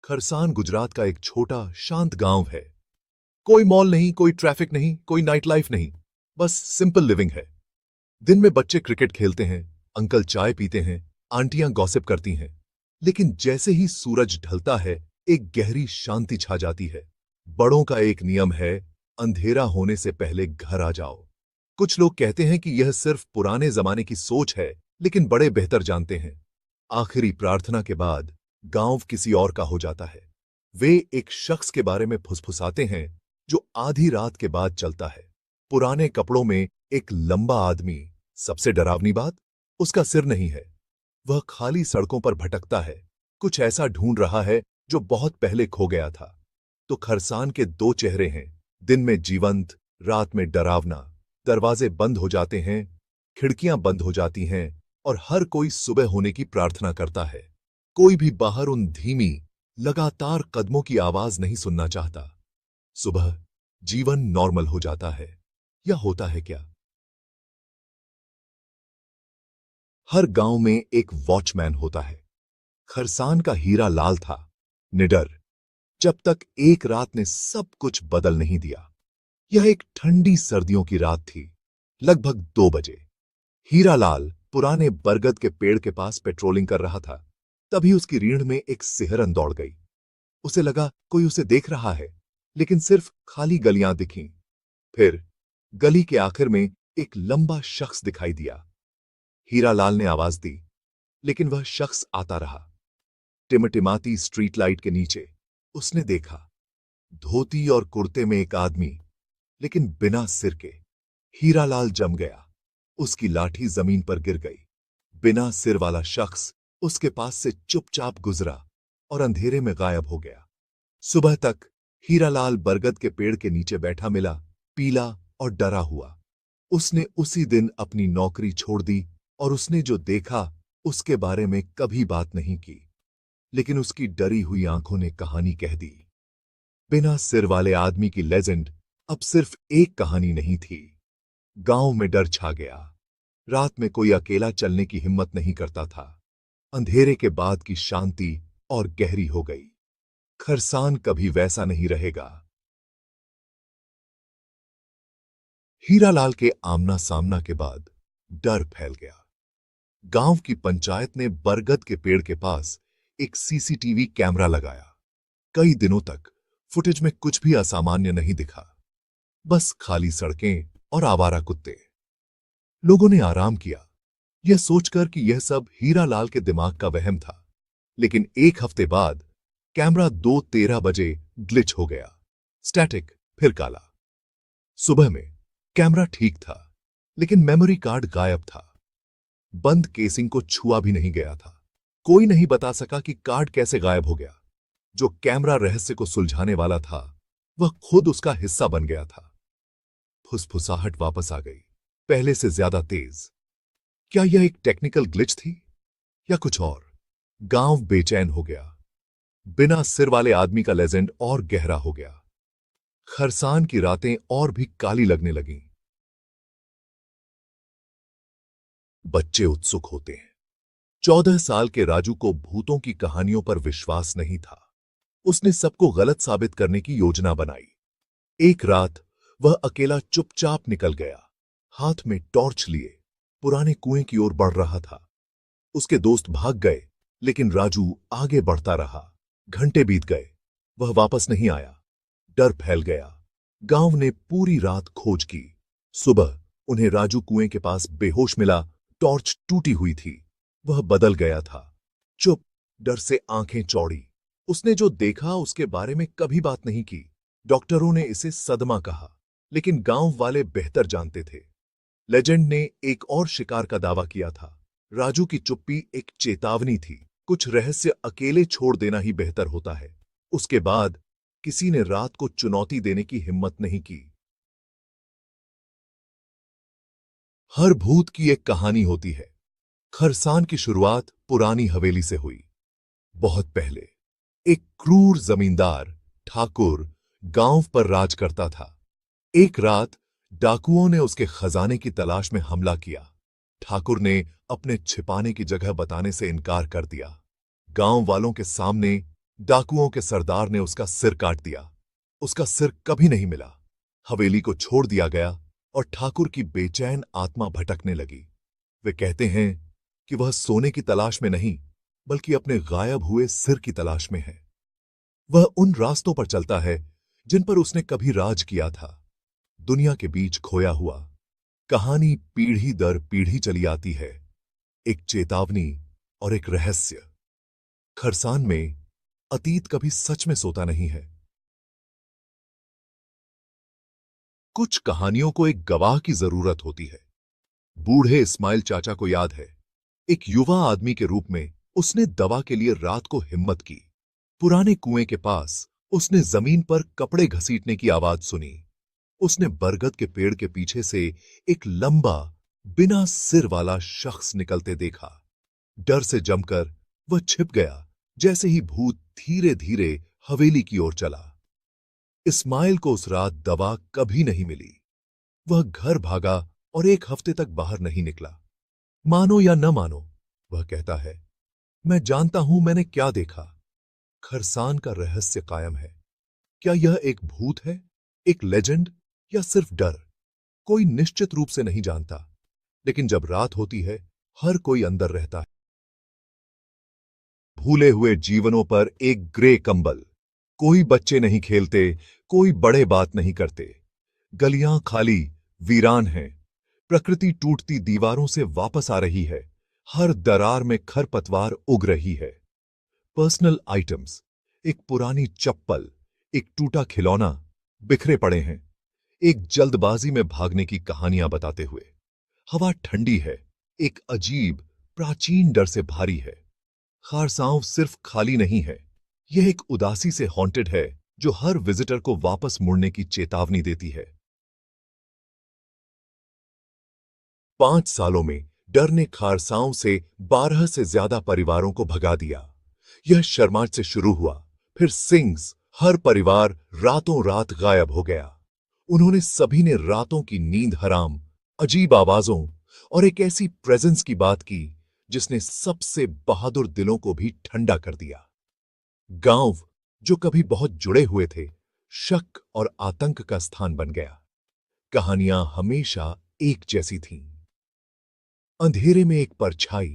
खरसान गुजरात का एक छोटा शांत गांव है। कोई मॉल नहीं, कोई ट्रैफिक नहीं, कोई नाइट लाइफ नहीं, बस सिंपल लिविंग है। दिन में बच्चे क्रिकेट खेलते हैं, अंकल चाय पीते हैं, आंटियां गॉसिप करती हैं। लेकिन जैसे ही सूरज ढलता है, एक गहरी शांति छा जाती है। बड़ों का एक नियम है, अंधेरा होने से पहले घर आ जाओ। कुछ लोग कहते हैं कि यह सिर्फ पुराने जमाने की सोच है, लेकिन बड़े बेहतर जानते हैं। आखिरी प्रार्थना के बाद गांव किसी और का हो जाता है। वे एक शख्स के बारे में फुसफुसाते हैं जो आधी रात के बाद चलता है, पुराने कपड़ों में एक लंबा आदमी। सबसे डरावनी बात, उसका सिर नहीं है। वह खाली सड़कों पर भटकता है, कुछ ऐसा ढूंढ रहा है जो बहुत पहले खो गया था। तो खरसान के दो चेहरे हैं, दिन में जीवंत, रात में डरावना। दरवाजे बंद हो जाते हैं, खिड़कियां बंद हो जाती हैं, और हर कोई सुबह होने की प्रार्थना करता है। कोई भी बाहर उन धीमी, लगातार कदमों की आवाज नहीं सुनना चाहता। सुबह जीवन नॉर्मल हो जाता है, या होता है क्या? हर गांव में एक वॉचमैन होता है। खरसान का हीरा लाल था, निडर, जब तक एक रात ने सब कुछ बदल नहीं दिया। यह एक ठंडी सर्दियों की रात थी, लगभग 2 बजे। हीरा लाल पुराने बरगद के पेड़ के पास पेट्रोलिंग कर रहा था। तभी उसकी रीढ़ में एक सिहरन दौड़ गई। उसे लगा कोई उसे देख रहा है, लेकिन सिर्फ खाली गलियां दिखीं। फिर गली के आखिर में एक लंबा शख्स दिखाई दिया। हीरालाल ने आवाज दी, लेकिन वह शख्स आता रहा। टिमटिमाती स्ट्रीट लाइट के नीचे उसने देखा, धोती और कुर्ते में एक आदमी, लेकिन बिना सिर के। हीरालाल जम गया। उसकी लाठी जमीन पर गिर गई। बिना सिर वाला शख्स उसके पास से चुपचाप गुजरा और अंधेरे में गायब हो गया। सुबह तक हीरालाल बरगद के पेड़ के नीचे बैठा मिला, पीला और डरा हुआ। उसने उसी दिन अपनी नौकरी छोड़ दी और उसने जो देखा उसके बारे में कभी बात नहीं की। लेकिन उसकी डरी हुई आंखों ने कहानी कह दी। बिना सिर वाले आदमी की लेजेंड अब सिर्फ एक कहानी नहीं थी। गांव में डर छा गया। रात में कोई अकेला चलने की हिम्मत नहीं करता था। अंधेरे के बाद की शांति और गहरी हो गई। खरसान कभी वैसा नहीं रहेगा। हीरालाल के आमना सामना के बाद डर फैल गया। गांव की पंचायत ने बरगद के पेड़ के पास एक सीसीटीवी कैमरा लगाया। कई दिनों तक फुटेज में कुछ भी असामान्य नहीं दिखा, बस खाली सड़कें और आवारा कुत्ते। लोगों ने आराम किया, यह सोचकर कि यह सब हीरालाल के दिमाग का वहम था। लेकिन एक हफ्ते बाद कैमरा 2:13 बजे ग्लिच हो गया। स्टैटिक, फिर काला। सुबह में कैमरा ठीक था, लेकिन मेमोरी कार्ड गायब था। बंद केसिंग को छुआ भी नहीं गया था। कोई नहीं बता सका कि कार्ड कैसे गायब हो गया। जो कैमरा रहस्य को सुलझाने वाला था, वह खुद उसका हिस्सा बन गया था। फुसफुसाहट वापस आ गई, पहले से ज्यादा तेज। क्या यह एक टेक्निकल ग्लिच थी या कुछ और? गांव बेचैन हो गया। बिना सिर वाले आदमी का लेजेंड और गहरा हो गया। खरसान की रातें और भी काली लगने लगीं। बच्चे उत्सुक होते हैं। 14 साल के राजू को भूतों की कहानियों पर विश्वास नहीं था। उसने सबको गलत साबित करने की योजना बनाई। एक रात वह अकेला चुपचाप निकल गया, हाथ में टॉर्च लिए, पुराने कुएं की ओर बढ़ रहा था। उसके दोस्त भाग गए, लेकिन राजू आगे बढ़ता रहा। घंटे बीत गए, वह वापस नहीं आया। डर फैल गया। गांव ने पूरी रात खोज की। सुबह उन्हें राजू कुएं के पास बेहोश मिला। टॉर्च टूटी हुई थी। वह बदल गया था। चुप, डर से आंखें चौड़ी। उसने जो देखा उसके बारे में कभी बात नहीं की। डॉक्टरों ने इसे सदमा कहा, लेकिन गांव वाले बेहतर जानते थे। लेजेंड ने एक और शिकार का दावा किया था। राजू की चुप्पी एक चेतावनी थी। कुछ रहस्य अकेले छोड़ देना ही बेहतर होता है। उसके बाद किसी ने रात को चुनौती देने की हिम्मत नहीं की। हर भूत की एक कहानी होती है। खरसान की शुरुआत पुरानी हवेली से हुई। बहुत पहले एक क्रूर जमींदार ठाकुर गांव पर राज करता था। एक रात डाकुओं ने उसके खजाने की तलाश में हमला किया। ठाकुर ने अपने छिपाने की जगह बताने से इनकार कर दिया। गांव वालों के सामने डाकुओं के सरदार ने उसका सिर काट दिया। उसका सिर कभी नहीं मिला। हवेली को छोड़ दिया गया और ठाकुर की बेचैन आत्मा भटकने लगी। वे कहते हैं कि वह सोने की तलाश में नहीं, बल्कि अपने गायब हुए सिर की तलाश में है। वह उन रास्तों पर चलता है जिन पर उसने कभी राज किया था। दुनिया के बीच खोया हुआ। कहानी पीढ़ी दर पीढ़ी चली आती है, एक चेतावनी और एक रहस्य। खरसान में अतीत कभी सच में सोता नहीं है। कुछ कहानियों को एक गवाह की जरूरत होती है। बूढ़े इस्माइल चाचा को याद है, एक युवा आदमी के रूप में उसने दवा के लिए रात को हिम्मत की। पुराने कुएं के पास उसने जमीन पर कपड़े घसीटने की आवाज सुनी। उसने बरगद के पेड़ के पीछे से एक लंबा, बिना सिर वाला शख्स निकलते देखा। डर से जमकर वह छिप गया जैसे ही भूत धीरे धीरे हवेली की ओर चला। इस्माइल को उस रात दवा कभी नहीं मिली। वह घर भागा और एक हफ्ते तक बाहर नहीं निकला। मानो या न मानो, वह कहता है, मैं जानता हूं मैंने क्या देखा। खरसान का रहस्य कायम है। क्या यह एक भूत है, एक लेजेंड, या सिर्फ डर? कोई निश्चित रूप से नहीं जानता, लेकिन जब रात होती है, हर कोई अंदर रहता है। भूले हुए जीवनों पर एक ग्रे कंबल। कोई बच्चे नहीं खेलते, कोई बड़े बात नहीं करते। गलियां खाली, वीरान हैं। प्रकृति टूटती दीवारों से वापस आ रही है। हर दरार में खरपतवार उग रही है। पर्सनल आइटम्स, एक पुरानी चप्पल, एक टूटा खिलौना बिखरे पड़े हैं, एक जल्दबाजी में भागने की कहानियां बताते हुए। हवा ठंडी है, एक अजीब प्राचीन डर से भारी है। खारसांव सिर्फ खाली नहीं है, यह एक उदासी से हॉन्टेड है जो हर विजिटर को वापस मुड़ने की चेतावनी देती है। 5 सालों में डर ने खारसांव से 12 से ज्यादा परिवारों को भगा दिया। यह शर्माट से शुरू हुआ, फिर सिंग्स, हर परिवार रातों रात गायब हो गया। उन्होंने सभी ने रातों की नींद हराम, अजीब आवाजों और एक ऐसी प्रेजेंस की बात की जिसने सबसे बहादुर दिलों को भी ठंडा कर दिया। गांव, जो कभी बहुत जुड़े हुए थे, शक और आतंक का स्थान बन गया। कहानियां हमेशा एक जैसी थीं। अंधेरे में एक परछाई,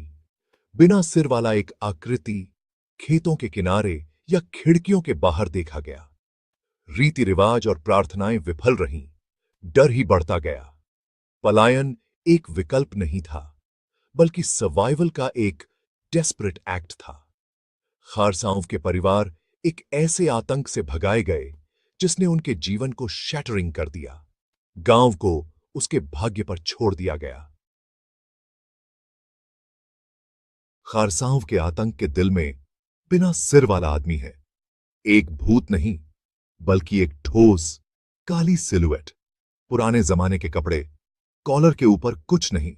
बिना सिर वाला एक आकृति खेतों के किनारे या खिड़कियों के बाहर देखा गया। रीति रिवाज और प्रार्थनाएं विफल रहीं, डर ही बढ़ता गया। पलायन एक विकल्प नहीं था, बल्कि सर्वाइवल का एक डेस्परेट एक्ट था। खारसांव के परिवार एक ऐसे आतंक से भगाए गए जिसने उनके जीवन को शैटरिंग कर दिया। गांव को उसके भाग्य पर छोड़ दिया गया। खारसांव के आतंक के दिल में बिना सिर वाला आदमी है। एक भूत नहीं, बल्कि एक ठोस काली सिलुएट। पुराने जमाने के कपड़े, कॉलर के ऊपर कुछ नहीं।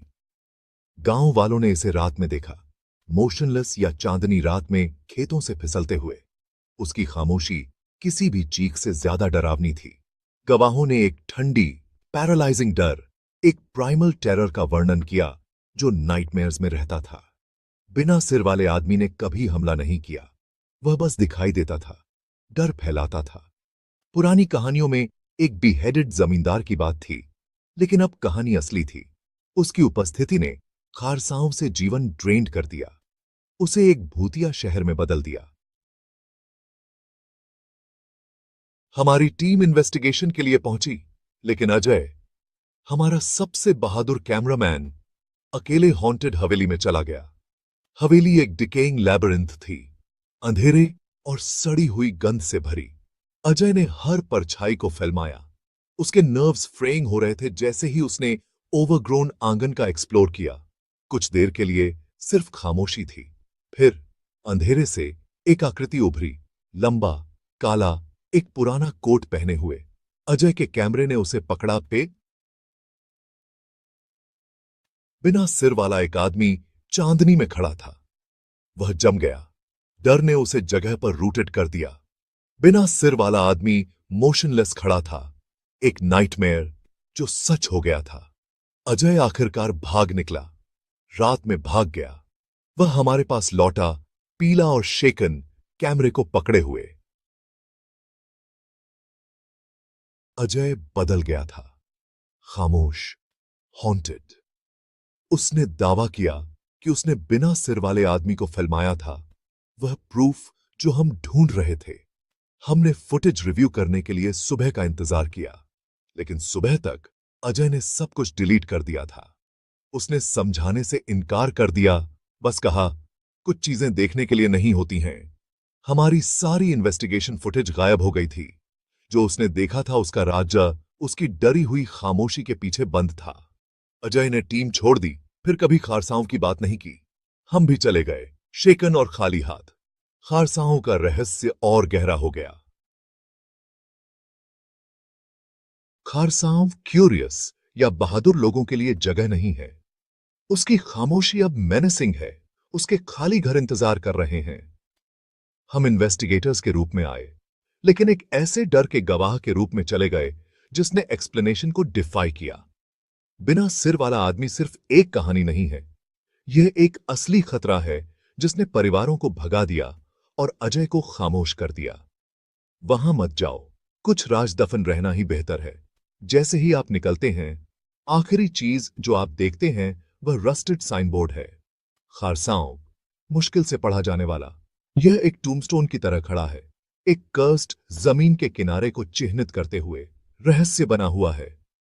गांव वालों ने इसे रात में देखा, मोशनलेस या चांदनी रात में खेतों से फिसलते हुए। उसकी खामोशी किसी भी चीख से ज्यादा डरावनी थी। गवाहों ने एक ठंडी, पैरालाइजिंग डर, एक प्राइमल टेरर का वर्णन किया जो नाइटमेयर्स में रहता था। बिना सिर वाले आदमी ने कभी हमला नहीं किया, वह बस दिखाई देता था, डर फैलाता था। पुरानी कहानियों में एक बिहेडेड जमींदार की बात थी, लेकिन अब कहानी असली थी। उसकी उपस्थिति ने खारसांव से जीवन ड्रेन्ड कर दिया, उसे एक भूतिया शहर में बदल दिया। हमारी टीम इन्वेस्टिगेशन के लिए पहुंची, लेकिन अजय, हमारा सबसे बहादुर कैमरामैन, अकेले हॉन्टेड हवेली में चला गया। हवेली एक डिकेइंग लैबिरिंथ थी, अंधेरे और सड़ी हुई गंध से भरी। अजय ने हर परछाई को फिल्माया। उसके नर्व्स फ्रेइंग हो रहे थे जैसे ही उसने ओवरग्रोन आंगन का एक्सप्लोर किया। कुछ देर के लिए सिर्फ खामोशी थी, फिर अंधेरे से एक आकृति उभरी, लंबा, काला, एक पुराना कोट पहने हुए। अजय के कैमरे ने उसे पकड़ा पे। बिना सिर वाला एक आदमी चांदनी में खड़ा था। वह जम गया, डर ने उसे जगह पर रूटेड कर दिया। बिना सिर वाला आदमी मोशनलेस खड़ा था, एक नाइटमेयर जो सच हो गया था। अजय आखिरकार भाग निकला, रात में भाग गया। वह हमारे पास लौटा, पीला और शेकन, कैमरे को पकड़े हुए। अजय बदल गया था, खामोश, हॉन्टेड। उसने दावा किया कि उसने बिना सिर वाले आदमी को फिल्माया था, वह प्रूफ जो हम ढूंढ रहे थे। हमने फुटेज रिव्यू करने के लिए सुबह का इंतजार किया, लेकिन सुबह तक अजय ने सब कुछ डिलीट कर दिया था। उसने समझाने से इनकार कर दिया, बस कहा कुछ चीजें देखने के लिए नहीं होती हैं। हमारी सारी इन्वेस्टिगेशन फुटेज गायब हो गई थी। जो उसने देखा था उसका राज्य उसकी डरी हुई खामोशी के पीछे बंद था। अजय ने टीम छोड़ दी, फिर कभी खारसाओं की बात नहीं की। हम भी चले गए, शेकन और खाली हाथ। खारसाओं का रहस्य और गहरा हो गया। खारसांव क्यूरियस या बहादुर लोगों के लिए जगह नहीं है। उसकी खामोशी अब मेनेसिंग है। उसके खाली घर इंतजार कर रहे हैं। हम इन्वेस्टिगेटर्स के रूप में आए, लेकिन एक ऐसे डर के गवाह के रूप में चले गए जिसने एक्सप्लेनेशन को डिफाई किया। बिना सिर वाला आदमी सिर्फ एक कहानी नहीं है, यह एक असली खतरा है जिसने परिवारों को भगा दिया और अजय को खामोश कर दिया। वहां मत जाओ, कुछ राज दफन रहना ही बेहतर है। जैसे ही आप निकलते हैं, आखिरी चीज जो आप देखते हैं वह रस्टेड साइन बोर्ड है। खारसांव, मुश्किल से पढ़ा जाने वाला। यह एक टूमस्टोन की तरह खड़ा है, एक कर्स्ड जमीन के किनारे को चिह्नित करते हुए। रहस्य बना हुआ है,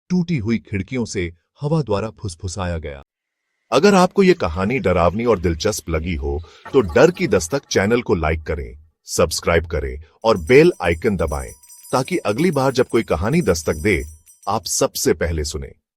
टूटी हुई खिड़कियों से हवा द्वारा फुसफुसाया गया। अगर आपको यह कहानी डरावनी और दिलचस्प लगी हो तो डर की दस्तक चैनल को लाइक करें, सब्सक्राइब करें और बेल आइकन दबाएं ताकि अगली बार जब कोई कहानी दस्तक दे आप सबसे पहले सुने।